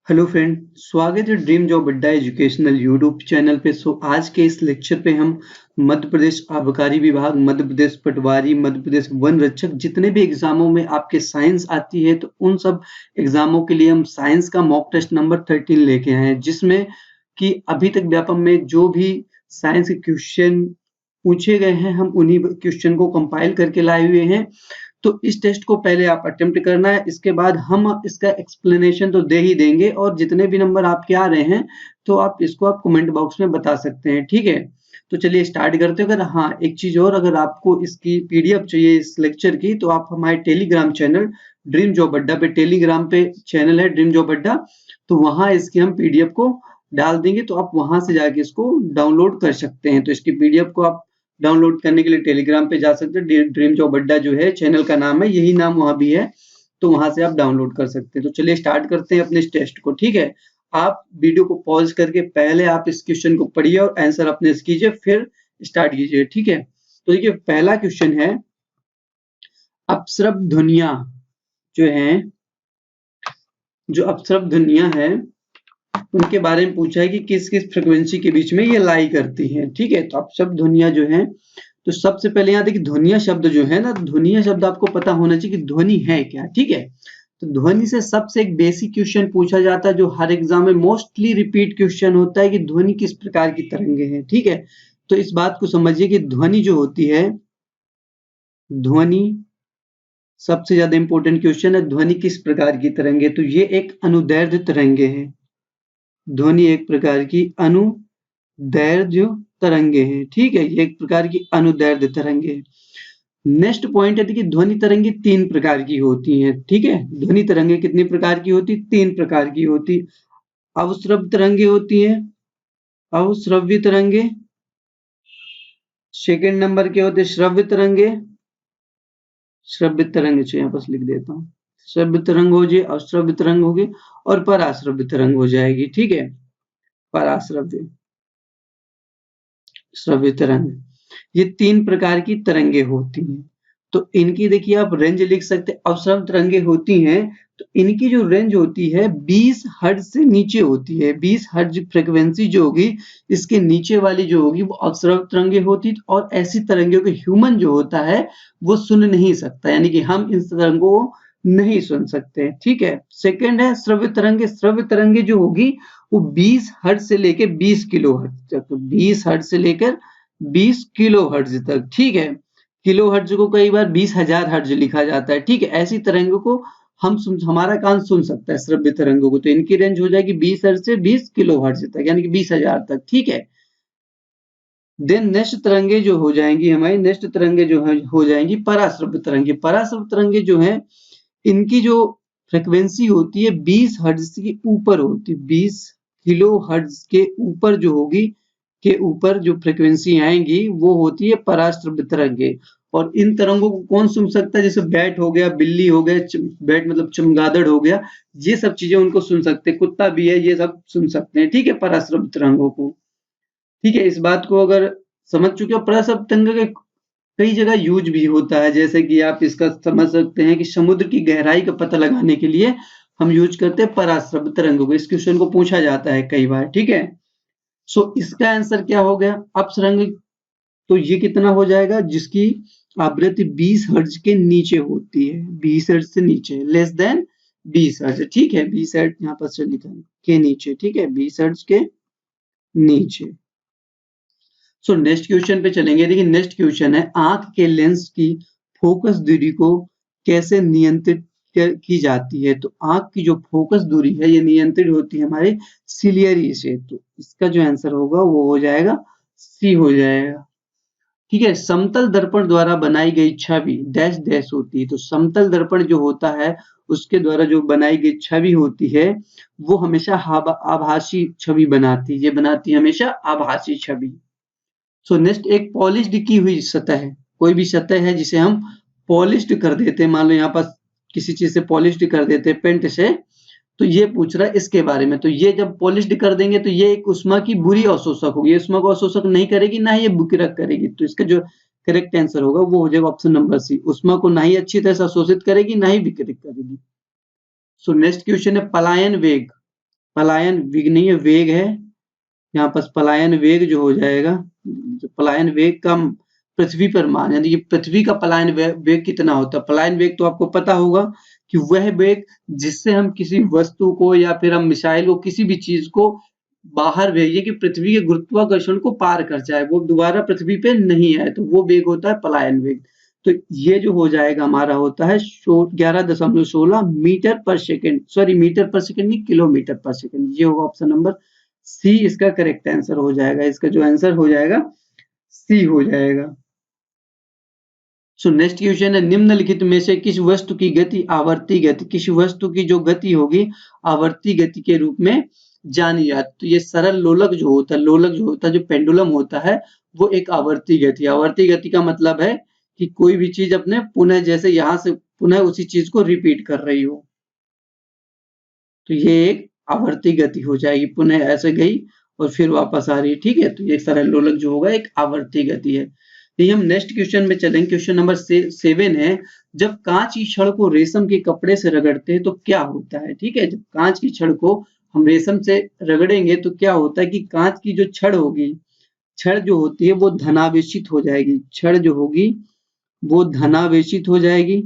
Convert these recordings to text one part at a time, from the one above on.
Hello friend, स्वागत है dream job अड्डा एजुकेशनल यूट्यूब चैनल पे। आज के इस लेक्चर पे हम मध्य प्रदेश आबकारी विभाग, मध्य प्रदेश पटवारी, मध्य प्रदेश वन रक्षक, जितने भी एग्जामों में आपके साइंस आती है तो उन सब एग्जामों के लिए हम साइंस का मॉक टेस्ट नंबर 13 लेके आए हैं, जिसमें कि अभी तक व्यापम में जो भी साइंस के क्वेश्चन पूछे गए हैं हम उन्हीं क्वेश्चन को कंपाइल करके लाए हुए हैं। तो इस टेस्ट को पहले आप अटेम्प्ट करना है, इसके बाद हम इसका एक्सप्लेनेशन तो दे ही देंगे और जितने भी नंबर आपके आ रहे हैं तो आप इसको कमेंट बॉक्स में बता सकते हैं, ठीक है। तो चलिए स्टार्ट करते हैं। अगर हाँ, एक चीज और, अगर आपको इसकी पीडीएफ चाहिए इस लेक्चर की तो आप हमारे टेलीग्राम चैनल ड्रीम जॉब अड्डा पे, टेलीग्राम पे चैनल है ड्रीम जॉब अड्डा, तो वहां इसकी हम पीडीएफ को डाल देंगे, तो आप वहां से जाके इसको डाउनलोड कर सकते हैं। तो इसकी पीडीएफ को आप डाउनलोड करने के लिए टेलीग्राम पे जा सकते हैं। ड्रीम जॉब अड्डा जो है चैनल का नाम है, यही नाम वहां भी है, तो वहां से आप डाउनलोड कर सकते हैं। तो चलिए स्टार्ट करते हैं अपने इस टेस्ट को, ठीक है। आप वीडियो को पॉज करके पहले आप इस क्वेश्चन को पढ़िए और आंसर अपने कीजिए, फिर स्टार्ट कीजिए, ठीक है। तो देखिए पहला क्वेश्चन है, अपशब्द ध्वनियां जो है, जो अपशब्द ध्वनियां है उनके बारे में पूछा है कि किस किस फ्रिक्वेंसी के बीच में ये लाई करती हैं, ठीक है। तो अपशब्द ध्वनियां जो है, तो सबसे पहले यहाँ देखिए ध्वनिया शब्द जो है ना, ध्वनिया शब्द आपको पता होना चाहिए कि ध्वनि है क्या, ठीक है। तो ध्वनि से सबसे एक बेसिक क्वेश्चन पूछा जाता है जो हर एग्जाम में मोस्टली रिपीट क्वेश्चन होता है कि ध्वनि किस प्रकार की तरंगे हैं, ठीक है। तो इस बात को समझिए कि ध्वनि जो होती है, ध्वनि सबसे ज्यादा इंपॉर्टेंट क्वेश्चन है, ध्वनि किस प्रकार की तरंगे। तो ये एक अनुदैर्ध्य तरंगे है, ध्वनि एक प्रकार की अनुदैर्ध्य तरंगे हैं, ठीक है। ये एक प्रकार की अनुदैर्ध्य तरंगे हैं। नेक्स्ट पॉइंट है कि ध्वनि तरंगे 3 प्रकार की होती हैं, ठीक है। ध्वनि तरंगे कितनी प्रकार की होती? 3 प्रकार की होती। अवश्रव्य तरंगे होती हैं, अवश्रव्य तरंगे। सेकंड नंबर के होते श्रव्य तरंगे, श्रव्य तरंग यहाँ पर लिख देता हूँ, श्रव्य तरंग हो जाए, अश्रव्य तरंग होगी और पराश्रव्य तरंग हो जाएगी, ठीक है। पराश्रव्य, श्रव्य तरंग, ये 3 प्रकार की तरंगे होती हैं। तो इनकी देखिए आप रेंज लिख सकते हैं। अवश्रव्य तरंगे होती हैं तो इनकी जो रेंज होती है 20 हर्ट्ज से नीचे होती है। 20 हर्ट्ज फ्रीक्वेंसी जो होगी, इसके नीचे वाली जो होगी वो अवश्रव्य तरंगे होती है। और ऐसी तरंगों को ह्यूमन जो होता है वो सुन नहीं सकता, यानी कि हम इन तरंगों को नहीं सुन सकते, ठीक है। सेकंड है श्रव्य तरंगे। श्रव्य तरंगे जो होगी वो 20 हर्ट्ज से लेकर 20 किलो हर्ट्ज तक, 20 हर्ट्ज से लेकर 20 किलो हर्ट्ज तक, ठीक है। किलो हर्ट्ज को कई बार 20,000 हर्ट्ज लिखा जाता है, ठीक है। ऐसी तरंगों को हमारा कान सुन सकता है, श्रव्य तरंगों को। तो इनकी रेंज हो जाएगी 20 हर्ट्ज से 20 किलो हर्ट्ज तक, यानी कि 20,000 तक, ठीक है। देन नेक्स्ट तरंगे जो हो जाएंगी हमारी, नेक्स्ट तरंगे जो है हो जाएंगी पराश्रव्य तरंगे। पराश्रव्य तरंगे जो है, इनकी जो फ्रीक्वेंसी होती है 20 हर्ट्ज के ऊपर होती है। 20 किलो हर्ट्ज के ऊपर जो होगी, के ऊपर जो फ्रीक्वेंसी आएंगी वो होती है पराश्रव्य तरंगे। और इन तरंगों को कौन सुन सकता है? जैसे बैट हो गया, बिल्ली हो गया, बैट मतलब चमगादड़ हो गया, ये सब चीजें उनको सुन सकते हैं, कुत्ता भी है, ये सब सुन सकते हैं, ठीक है, पराश्रव्य तरंगों को, ठीक है। इस बात को अगर समझ चुके हो, पराश्रव्य तरंग के कई जगह यूज भी होता है, जैसे कि आप इसका समझ सकते हैं कि समुद्र की गहराई का पता लगाने के लिए हम यूज करते हैं पराश्रव्य तरंगों को। इस क्वेश्चन को पूछा जाता है कई बार, ठीक है। सो इसका आंसर क्या हो गया? अपसरंग। तो ये कितना हो जाएगा? जिसकी आवृत्ति 20 हर्ट्ज के नीचे होती है, 20 हर्ट्ज से नीचे, लेस देन 20 हर्ट्ज, ठीक है। 20 हर्ट्ज यहाँ पर से लिखा है के नीचे, ठीक है, 20 हर्ट्ज के नीचे। सो नेक्स्ट क्वेश्चन पे चलेंगे। देखिए नेक्स्ट क्वेश्चन है, आंख के लेंस की फोकस दूरी को कैसे नियंत्रित की जाती है? तो आंख की जो फोकस दूरी है ये नियंत्रित होती है हमारे सिलियरी से। तो इसका जो आंसर होगा वो हो जाएगा सी हो जाएगा, ठीक है। समतल दर्पण द्वारा बनाई गई छवि डैश डैश होती है। तो समतल दर्पण जो होता है उसके द्वारा जो बनाई गई छवि होती है वो हमेशा आभासी छवि बनाती है, ये बनाती है हमेशा आभासी छवि। सो नेक्स्ट, एक पॉलिश्ड की हुई सतह है, कोई भी सतह है जिसे हम पॉलिश्ड कर देते हैं, मान लो यहाँ पर किसी चीज से पॉलिश्ड कर देते हैं पेंट से, तो ये पूछ रहा है इसके बारे में। तो ये जब पॉलिश्ड कर देंगे तो ये एक उष्मा की बुरी अवशोषक होगी, ये उष्मा को अवशोषक नहीं करेगी, ना ही ये विकिरक करेगी। तो इसका जो करेक्ट आंसर होगा वो हो जाएगा ऑप्शन नंबर सी, उष्मा को ना ही अच्छी तरह से अवशोषित करेगी, ना ही विकिरित करेगी। सो नेक्स्ट क्वेश्चन है, पलायन वेग पलायन वेग नहीं है, वेग है यहाँ पास। पलायन वेग जो हो जाएगा, पलायन वेग का पृथ्वी पर मान, यानी कि पृथ्वी का पलायन वेग कितना होता है। पलायन वेग तो आपको पता होगा कि वह वेग जिससे हम किसी वस्तु को या फिर हम मिसाइल को, किसी भी चीज को बाहर भेजिए कि पृथ्वी के गुरुत्वाकर्षण को पार कर जाए, वो दोबारा पृथ्वी पे नहीं आए, तो वो वेग होता है पलायन वेग। तो ये जो हो जाएगा हमारा होता है 11.16 मीटर पर सेकेंड, सॉरी मीटर पर सेकेंड नहीं, किलोमीटर पर सेकेंड। ये होगा ऑप्शन नंबर सी इसका करेक्ट आंसर हो जाएगा। इसका जो आंसर हो जाएगा सी हो जाएगा। सो नेक्स्ट क्वेश्चन है, निम्नलिखित में से किस वस्तु की गति आवर्ती गति, किसी वस्तु की जो गति होगी आवर्ती गति के रूप में जानी जाती। तो ये सरल लोलक जो होता है, लोलक जो होता है, जो पेंडुलम होता है, वो एक आवर्ती गति। आवर्ती गति का मतलब है कि कोई भी चीज अपने पुनः, जैसे यहाँ से पुनः उसी चीज को रिपीट कर रही हो, तो ये एक आवर्ती गति हो जाएगी। पुनः ऐसे गई और फिर वापस आ रही है, ठीक है। तो ये सरल लोलक जो होगा एक आवर्ती गति है। यही हम नेक्स्ट क्वेश्चन में चलेंगे। क्वेश्चन नंबर 7 है, जब कांच की छड़ को रेशम के कपड़े से रगड़ते हैं तो क्या होता है, ठीक है। जब कांच की छड़ को हम रेशम से रगड़ेंगे तो क्या होता है कि कांच की जो छड़ होगी, छड़ जो होती है वो धनावेशित हो जाएगी। छड़ जो होगी वो धनावेशित हो जाएगी,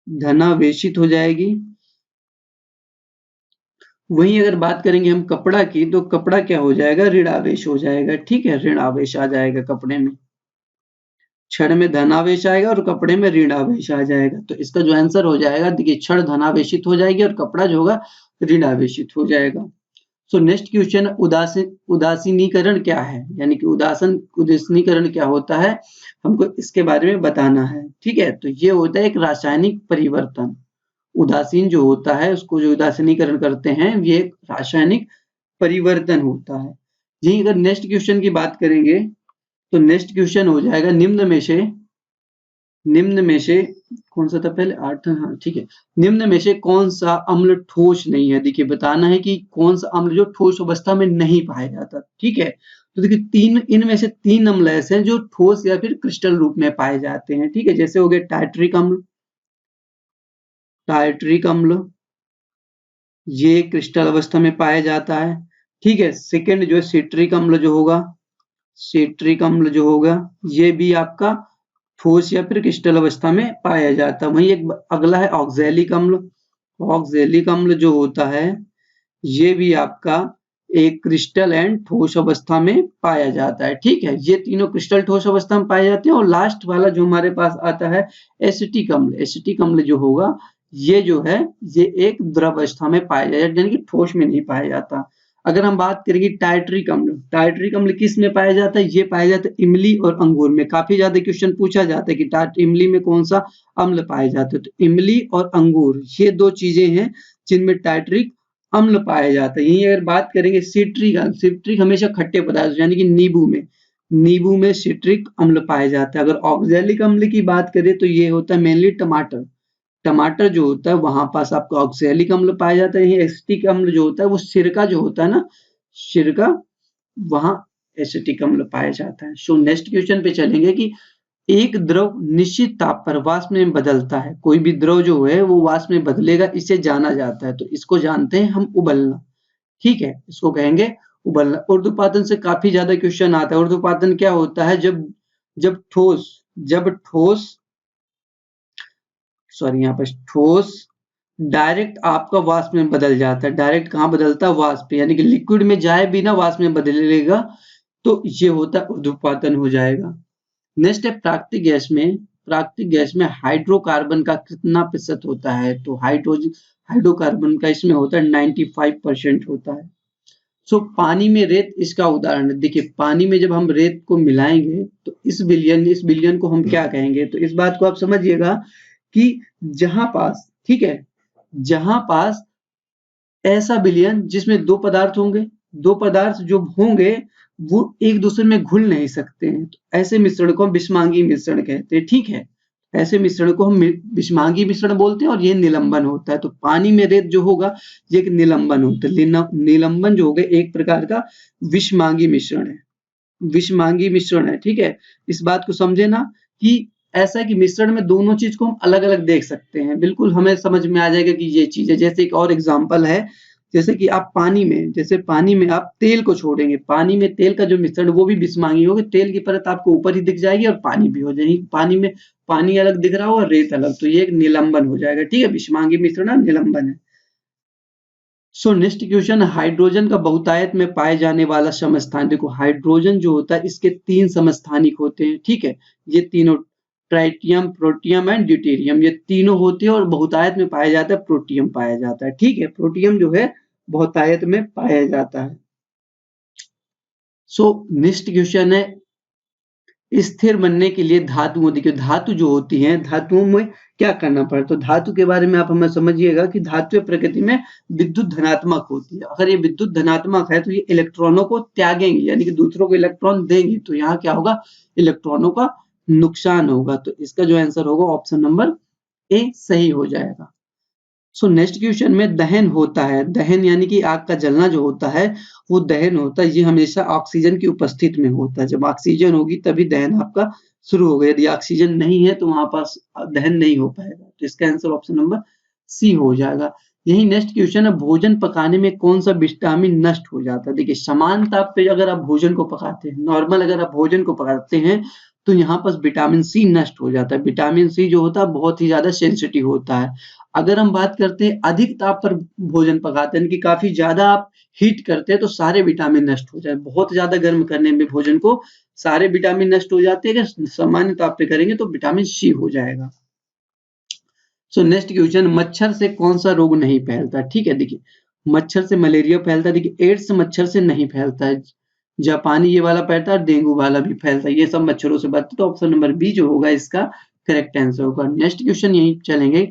धनावेशित हो जाएगी। वहीं अगर बात करेंगे हम कपड़ा की, तो कपड़ा क्या हो जाएगा, ऋणावेश हो जाएगा, ठीक है। ऋणावेश आ जाएगा कपड़े में, छड़ में धनावेश आएगा और कपड़े में ऋणावेश आ जाएगा। तो इसका जो आंसर हो जाएगा, देखिए छड़ धनावेशित हो जाएगी और कपड़ा जो होगा ऋणावेशित हो जाएगा। सो नेक्स्ट क्वेश्चन, उदासीनीकरण क्या है, यानी कि उदासीनीकरण क्या होता है, हमको इसके बारे में बताना है, ठीक है। तो ये होता है एक रासायनिक परिवर्तन। उदासीन जो होता है उसको जो उदासीनीकरण करते हैं, ये एक रासायनिक परिवर्तन होता है। यही अगर नेक्स्ट क्वेश्चन की बात करेंगे तो नेक्स्ट क्वेश्चन हो जाएगा, निम्न में से कौन सा था पहले, 8 था, हाँ ठीक है। निम्न में से कौन सा अम्ल ठोस नहीं है, देखिए बताना है कि कौन सा अम्ल जो ठोस अवस्था में नहीं पाया जाता, ठीक है। तो देखिए इनमें से 3 अम्ल ऐसे हैं जो ठोस या फिर क्रिस्टल रूप में पाए जाते हैं, ठीक है। जैसे हो गए टाइट्रिक अम्ल, टाइट्रिक अम्ल ये क्रिस्टल अवस्था में पाया जाता है, ठीक है। सेकंड जो है सिट्रिक अम्ल जो होगा, सिट्रिक अम्ल जो होगा ये भी आपका ठोस या फिर क्रिस्टल अवस्था में पाया जाता है। वहीं एक अगला है ऑक्जेलिक अम्ल। ऑक्जेलिक अम्ल जो होता है ये भी आपका एक क्रिस्टल एंड ठोस अवस्था में पाया जाता है, ठीक है। ये तीनों क्रिस्टल ठोस अवस्था में पाए जाते हैं। और लास्ट वाला जो हमारे पास आता है एसिटिक अम्ल। एसिटिक अम्ल जो होगा ये जो है ये एक द्रव अवस्था में पाया जाता है, यानी कि ठोस में नहीं पाया जाता। अगर हम बात करेंगे टाइट्रिक अम्ल, टाइट्रिक अम्ल किस में पाया जाता है, ये पाया जाता है इमली और अंगूर में। काफी ज्यादा क्वेश्चन पूछा जाता है कि इमली में कौन सा अम्ल पाया जाता है, तो इमली और अंगूर ये 2 चीजें हैं जिनमें टाइट्रिक अम्ल पाया जाता है। यही अगर बात करेंगे सिट्रिक अम्ल, सिट्रिक हमेशा खट्टे पदार्थ यानी कि नींबू में सिट्रिक अम्ल पाया जाता है। अगर ऑक्जेलिक अम्ल की बात करें तो ये होता है मेनली टमाटर, टमाटर जो होता है वहां पास आपका ऑक्जेलिक अम्ल पाया जाता है। एसिटिक अम्ल जो होता है वो सिरका जो होता है ना, सिरका, वहां एसिटिक अम्ल पाया जाता है। सो नेक्स्ट क्वेश्चन पे चलेंगे कि एक द्रव निश्चित ताप पर वाष्प में बदलता है। कोई भी द्रव जो है वो वाष्प में बदलेगा, इसे जाना जाता है। तो इसको जानते हैं हम उबलना, ठीक है। इसको कहेंगे उबलना। ऊर्ध्वपातन से काफी ज्यादा क्वेश्चन आता है। ऊर्ध्वपातन क्या होता है, जब ठोस सॉरी यहाँ पर ठोस डायरेक्ट आपका वाष्प में बदल जाता है। डायरेक्ट कहाँ बदलता है, वाष्प, यानी कि लिक्विड में जाए बिना वाष्प में बदलेगा, तो ये होता है ऊर्ध्वपातन हो जाएगा। नेक्स्ट है प्राकृतिक गैस में हाइड्रोकार्बन का कितना प्रतिशत होता है, तो हाइड्रोकार्बन का इसमें होता है 95% होता है। सो पानी में रेत इसका उदाहरण है। देखिए पानी में जब हम रेत को मिलाएंगे तो इस बिलियन को हम क्या कहेंगे, तो इस बात को आप समझिएगा कि जहां पास, ठीक है, जहां पास ऐसा बिलियन जिसमें 2 पदार्थ होंगे, 2 पदार्थ जो होंगे वो एक दूसरे में घुल नहीं सकते हैं, तो ऐसे मिश्रण को हम विषमांगी मिश्रण कहते हैं, ठीक है। ऐसे मिश्रण को हम विषमांगी मिश्रण बोलते हैं और ये निलंबन होता है। तो पानी में रेत जो होगा ये एक निलंबन होता है। निलंबन जो होगा एक प्रकार का विषमांगी मिश्रण है, विषमांगी मिश्रण है, ठीक है। इस बात को समझे ना कि ऐसा है कि मिश्रण में दोनों चीज को हम अलग अलग देख सकते हैं, बिल्कुल हमें समझ में आ जाएगा कि ये चीज है। जैसे एक और एग्जांपल है, जैसे कि आप पानी में आप तेल को छोड़ेंगे, पानी में तेल का जो मिश्रण वो भी बिस्मांगी होगी, तेल की परत आपको ऊपर ही दिख जाएगी और पानी भी हो जाएगी। पानी में पानी अलग दिख रहा होगा, रेत अलग, तो ये एक निलंबन हो जाएगा। ठीक है, बिस्मांगी मिश्रण और निलंबन है। सो नेक्स्ट क्वेश्चन, हाइड्रोजन का बहुतायत में पाए जाने वाला समस्थानिक। देखो हाइड्रोजन जो होता है इसके 3 समस्थानिक होते हैं। ठीक है, ये तीनों ट्राइटियम, प्रोटियम एंड ड्यूटेरियम, ये तीनों होते हैं और बहुतायत में पाया जाता है प्रोटियम पाया जाता है। ठीक है, प्रोटियम जो है बहुतायत में पाया जाता है। सो नेक्स्ट क्वेश्चन है, स्थिर बनने के लिए धातुओं, देखिए धातु जो होती हैं, धातुओं में क्या करना पड़ता है। तो धातु के बारे में आप हमें समझिएगा कि धातु प्रकृति में विद्युत धनात्मक होती है। अगर ये विद्युत धनात्मक है तो ये इलेक्ट्रॉनों को त्यागेंगी, यानी कि दूसरों को इलेक्ट्रॉन देंगी, तो यहाँ क्या होगा, इलेक्ट्रॉनों का नुकसान होगा। तो इसका जो आंसर होगा ऑप्शन नंबर ए सही हो जाएगा। सो नेक्स्ट क्वेश्चन में दहन होता है, दहन यानी कि आग का जलना जो होता है वो दहन होता है, ये हमेशा ऑक्सीजन की उपस्थिति में होता है। जब ऑक्सीजन होगी तभी दहन आपका शुरू होगा, यदि ऑक्सीजन नहीं है तो वहां पास दहन नहीं हो पाएगा। तो इसका आंसर ऑप्शन नंबर सी हो जाएगा। यही नेक्स्ट क्वेश्चन है, भोजन पकाने में कौन सा विटामिन नष्ट हो जाता है। देखिए समान ताप पे अगर आप भोजन को पकाते हैं, नॉर्मल अगर आप भोजन को पकाते हैं तो यहाँ पर विटामिन सी नष्ट हो जाता है। विटामिन सी जो होता है बहुत ही ज्यादा सेंसिटिव होता है। अगर हम बात करते हैं अधिक ताप पर भोजन पकाते हैं कि काफी ज्यादा आप हीट करते हैं तो सारे विटामिन नष्ट हो जाए। बहुत ज्यादा गर्म करने में भोजन को सारे विटामिन नष्ट हो जाते हैं। अगर सामान्य ताप पे करेंगे तो विटामिन सी हो जाएगा। सो नेक्स्ट क्वेश्चन, मच्छर से कौन सा रोग नहीं फैलता। ठीक है, देखिए मच्छर से मलेरिया फैलता है, देखिए एड्स मच्छर से नहीं फैलता है, जापानी ये वाला फैलता है, डेंगू वाला भी फैलता है, ये सब मच्छरों से बढ़ता है। तो ऑप्शन नंबर बी जो होगा इसका करेक्ट आंसर होगा। नेक्स्ट क्वेश्चन यही चलेंगे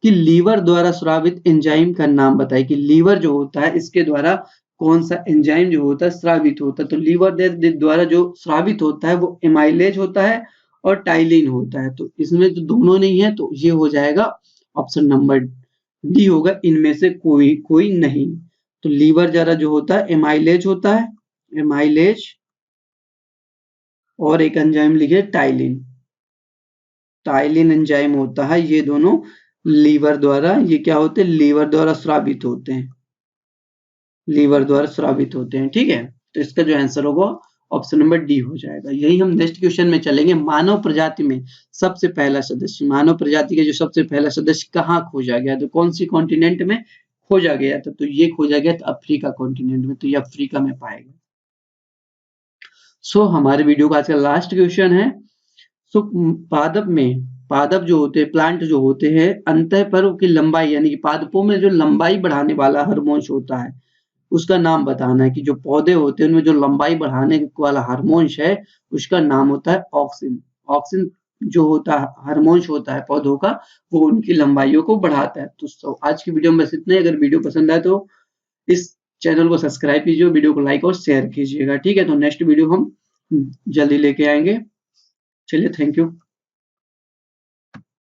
कि लीवर द्वारा स्रावित एंजाइम का नाम बताइए, कि लीवर जो होता है इसके द्वारा कौन सा एंजाइम जो होता है स्रावित होता है। तो लीवर द्वारा जो स्रावित होता है वो एमाइलेज होता है और टाइलिन होता है। तो इसमें जो दोनों नहीं है तो ये हो जाएगा ऑप्शन नंबर डी होगा, इनमें से कोई कोई नहीं। तो लीवर जरा जो होता है एमाइलेज होता है, एमाइलेज, और एक एंजाइम लिखे टाइलिन, टाइलिन एंजाइम होता है। ये दोनों लीवर द्वारा, ये क्या होते हैं, लीवर द्वारा स्रावित होते हैं, लीवर द्वारा स्रावित होते हैं। ठीक है, तो इसका जो आंसर होगा ऑप्शन नंबर डी हो जाएगा। यही हम नेक्स्ट क्वेश्चन में चलेंगे, मानव प्रजाति में सबसे पहला सदस्य, मानव प्रजाति का जो सबसे पहला सदस्य कहाँ खोजा गया, तो कौन सी कॉन्टिनेंट में खोजा गया था। तो ये खोजा गया था अफ्रीका कॉन्टिनेंट में, तो ये अफ्रीका में पाएगा। सो हमारे वीडियो का आज का लास्ट क्वेश्चन है, सो पादप में, पादप जो होते हैं, प्लांट जो होते हैं, अंतःपर्व की लंबाई यानी कि पादपों में जो लंबाई बढ़ाने वाला हार्मोन्स होता है उसका नाम बताना है। कि जो पौधे होते हैं उनमें जो लंबाई बढ़ाने वाला हार्मोन्स है उसका नाम होता है ऑक्सिन। ऑक्सिन जो होता है हार्मोन्स होता है पौधों का, वो उनकी लंबाइयों को बढ़ाता है। तो आज की वीडियो में बस इतना ही। अगर वीडियो पसंद आए तो इस चैनल को सब्सक्राइब कीजिए, वीडियो को लाइक और शेयर कीजिएगा। ठीक है, तो नेक्स्ट वीडियो हम जल्दी लेके आएंगे। चलिए, थैंक यू।